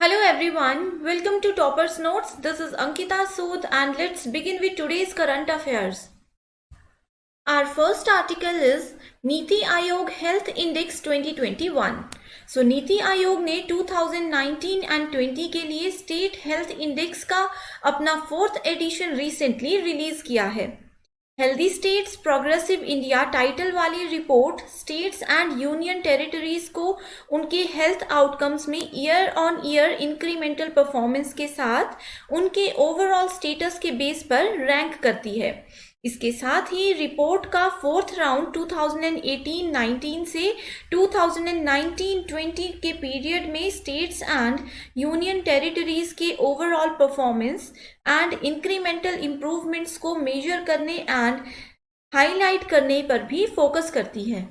Hello everyone, welcome to Toppers Notes. This is Ankita Sood and let's begin with today's current affairs. Our first article is NITI Aayog health index 2021. सो नीति आयोग ने 2019 and 20 के लिए state health index का अपना 4th addition recently release किया है. Healthy states progressive India title वाली report states and union territories को उनके हेल्थ आउटकम्स में year on year incremental performance के साथ उनके ओवरऑल स्टेटस के बेस पर रैंक करती है. इसके साथ ही रिपोर्ट का 4th राउंड 2018-19 से 2019-20 के पीरियड में स्टेट्स एंड यूनियन टेरिटरीज के overall performance and incremental improvements को मेजर करने एंड हाईलाइट करने पर भी फोकस करती है.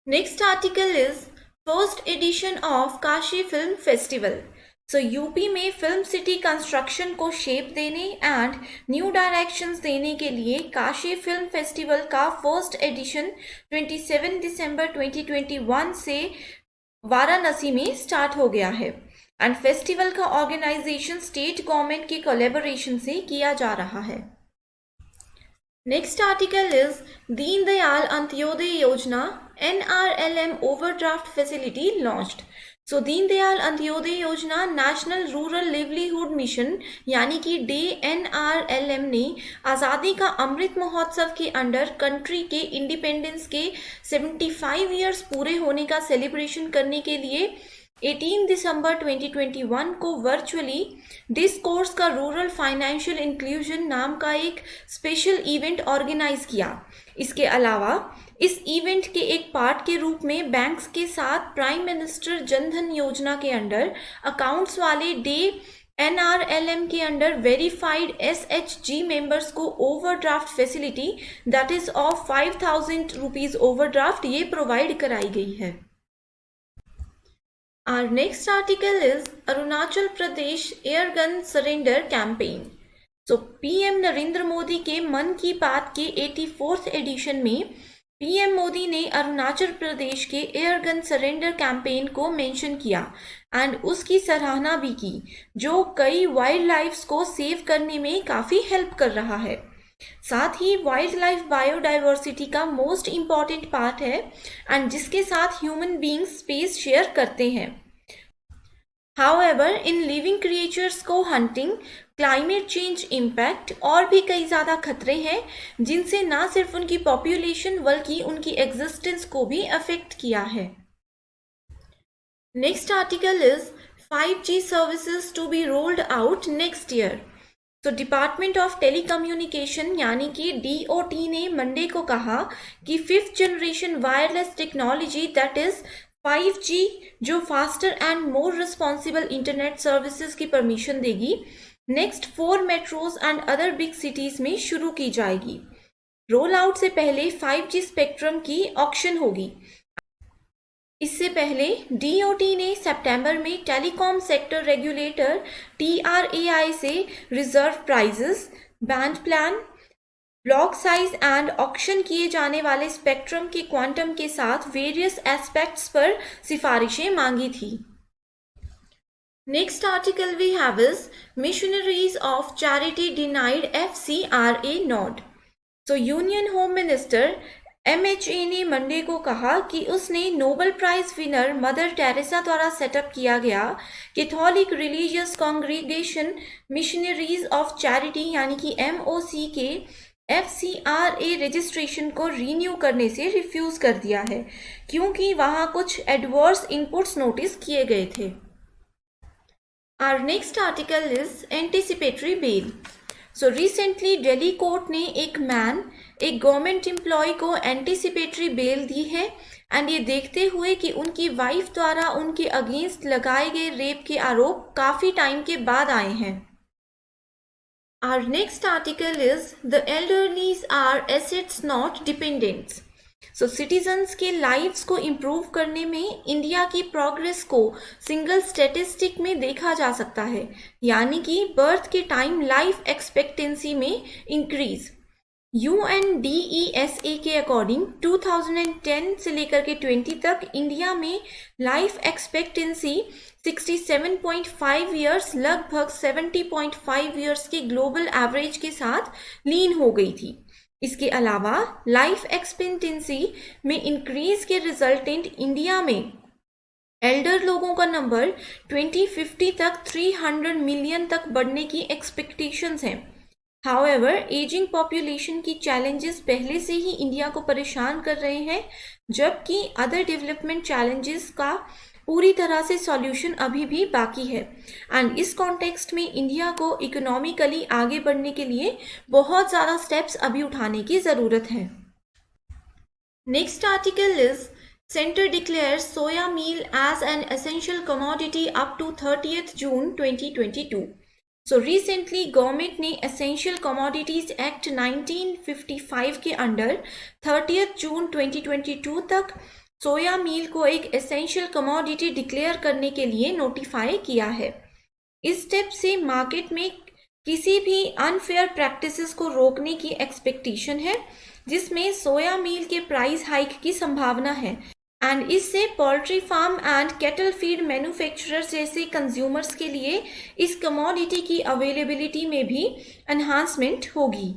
Next article is first edition of Kashi film festival. So UP में फिल्म सिटी कंस्ट्रक्शन को शेप देने एंड न्यू डायरेक्शंस देने के लिए काशी फिल्म फेस्टिवल का फर्स्ट एडिशन 27 दिसंबर 2021 से वाराणसी में स्टार्ट हो गया है एंड फेस्टिवल का ऑर्गेनाइजेशन स्टेट गवर्नमेंट के कोलैबोरेशन से किया जा रहा है. Next article is Deendayal Antyodaya योजना NRLM ओवरड्राफ्ट फैसिलिटी लॉन्च्ड. सो दीनदयाल अंत्योदय योजना नेशनल रूरल लिवलीहुड मिशन यानी कि NRLM ने आज़ादी का अमृत महोत्सव के अंडर कंट्री के इंडिपेंडेंस के 75 ईयर्स पूरे होने का सेलिब्रेशन करने के लिए 18 दिसंबर 2021 को वर्चुअली डिस्कोर्स का रूरल फाइनेंशियल इंक्लूजन नाम का एक स्पेशल इवेंट ऑर्गेनाइज किया. इसके अलावा इस इवेंट के एक पार्ट के रूप में बैंक्स के साथ प्राइम मिनिस्टर जनधन योजना के अंडर अकाउंट्स वाले NRLM के अंडर वेरीफाइड SHG मेंबर्स को overdraft facility that is of 5,000 rupees overdraft ये प्रोवाइड कराई गई है. Our next article is Arunachal Pradesh Airgun Surrender Campaign. So PM Narendra Modi के मन की बात के 84th एडिशन में PM मोदी ने अरुणाचल प्रदेश के एयरगन सरेंडर कैंपेन को मेंशन किया एंड उसकी सराहना भी की जो कई वाइल्ड लाइफ्स को सेव करने में काफ़ी हेल्प कर रहा है. साथ ही वाइल्ड लाइफ बायोडाइवर्सिटी का मोस्ट इम्पॉर्टेंट पार्ट है एंड जिसके साथ ह्यूमन बींग्स स्पेस शेयर करते हैं. हाउएवर इन लिविंग क्रिएचर्स को हंटिंग क्लाइमेट चेंज इम्पैक्ट और भी कई ज़्यादा खतरे हैं जिनसे ना सिर्फ उनकी पॉपुलेशन बल्कि उनकी एग्जिस्टेंस को भी अफेक्ट किया है. Next article is 5G services to be rolled out next year. तो डिपार्टमेंट ऑफ टेलीकम्युनिकेशन यानी कि DOT ने मंडे को कहा कि 5th generation wireless technology that is 5G जो faster and more responsible internet services की परमिशन देगी next 4 metros and other big cities में शुरू की जाएगी. रोल आउट से पहले 5G स्पेक्ट्रम की ऑक्शन होगी. इससे पहले DOT ने सितंबर में टेलीकॉम सेक्टर रेगुलेटर TRAI से reserve prices, band plan, block size and auction किए जाने वाले स्पेक्ट्रम के क्वांटम के साथ वेरियस एस्पेक्ट्स पर सिफारिशें मांगी थी. Next article we have is missionaries of charity denied FCRA nod. So union home minister MHA ने मंडे को कहा कि उसने Nobel prize winner Mother Teresa द्वारा सेटअप किया गया Catholic religious congregation missionaries of charity यानी कि MOC के FCRA रजिस्ट्रेशन को रीन्यू करने से रिफ्यूज कर दिया है क्योंकि वहां कुछ एडवर्स इनपुट्स नोटिस किए गए थे. Our next article is anticipatory bail. So recently Delhi court ने एक गवर्नमेंट एम्प्लॉय को एंटीसिपेटरी बेल दी है एंड ये देखते हुए कि उनकी वाइफ द्वारा उनके अगेंस्ट लगाए गए रेप के आरोप काफ़ी टाइम के बाद आए हैं. Our next article is The elderlies are assets not dependents. So citizens के लाइव्स को इम्प्रूव करने में इंडिया की प्रोग्रेस को सिंगल स्टैटिस्टिक में देखा जा सकता है यानी कि बर्थ के टाइम लाइफ एक्सपेक्टेंसी में इंक्रीज. UNDESA के अकॉर्डिंग 2010 से लेकर के 20 तक इंडिया में लाइफ एक्सपेक्टेंसी 67.5 ईयर्स लगभग 70.5 ईयर्स के ग्लोबल एवरेज के साथ लीन हो गई थी। इसके अलावा लाइफ एक्सपेक्टेंसी में इंक्रीज के रिजल्टेंट इंडिया में एल्डर लोगों का नंबर 2050 तक 300 मिलियन तक बढ़ने की एक्सपेक्टेशंस हैं। हाउएवर एजिंग पॉपुलेशन की चैलेंजेस पहले से ही इंडिया को परेशान कर रहे हैं, जबकि अदर डेवलपमेंट चैलेंजेस का पूरी तरह से सॉल्यूशन अभी भी बाकी है। एंड इस कॉन्टेक्स्ट में इंडिया को इकोनॉमिकली आगे बढ़ने के लिए बहुत ज़्यादा स्टेप्स अभी उठाने की ज़रूरत है। Next article is Center declares soya meal as an essential commodity up to 30th June 2022. So recently government ने Essential Commodities Act 1955 के अंडर 30th जून 2022 तक सोया मील को एक एसेंशियल कमोडिटी डिक्लेयर करने के लिए नोटिफाई किया है। इस स्टेप से मार्केट में किसी भी अनफेयर प्रैक्टिसेस को रोकने की एक्सपेक्टेशन है, जिसमें सोया मील के प्राइस हाइक की संभावना है एंड इससे poultry farm and cattle feed manufacturers जैसे कंज्यूमर्स के लिए इस कमोडिटी की अवेलेबिलिटी में भी एनहांसमेंट होगी।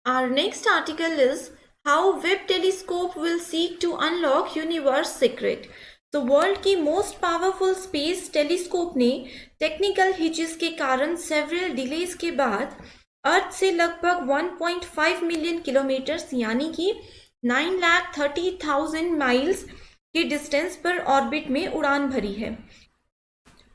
Our next article is how Webb telescope will seek to unlock universe secret. तो वर्ल्ड की मोस्ट पावरफुल स्पेस टेलीस्कोप ने टेक्निकल हिचेस के कारण सेवरल डिलेज के बाद अर्थ से लगभग 1.5 मिलियन किलोमीटर यानी कि 9,30,000 माइल्स के डिस्टेंस पर ऑर्बिट में उड़ान भरी है।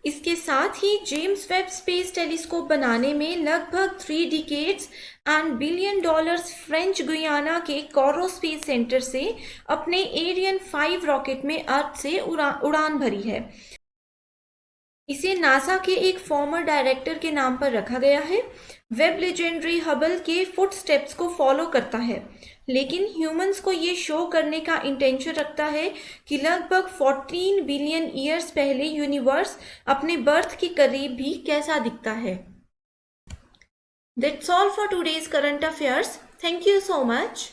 इसके साथ ही जेम्स वेब स्पेस टेलीस्कोप बनाने में लगभग 3 decades and $1 billion French Guiana के कोरो स्पेस सेंटर से अपने एरियन 5 रॉकेट में अर्थ से उड़ान भरी है। इसे नासा के एक फॉर्मर डायरेक्टर के नाम पर रखा गया है। वेब लेजेंडरी हबल के फुटस्टेप्स को फॉलो करता है, लेकिन ह्यूमंस को ये शो करने का इंटेंशन रखता है कि लगभग 14 बिलियन ईयर्स पहले यूनिवर्स अपने बर्थ के करीब भी कैसा दिखता है। That's all for today's current affairs. Thank you so much.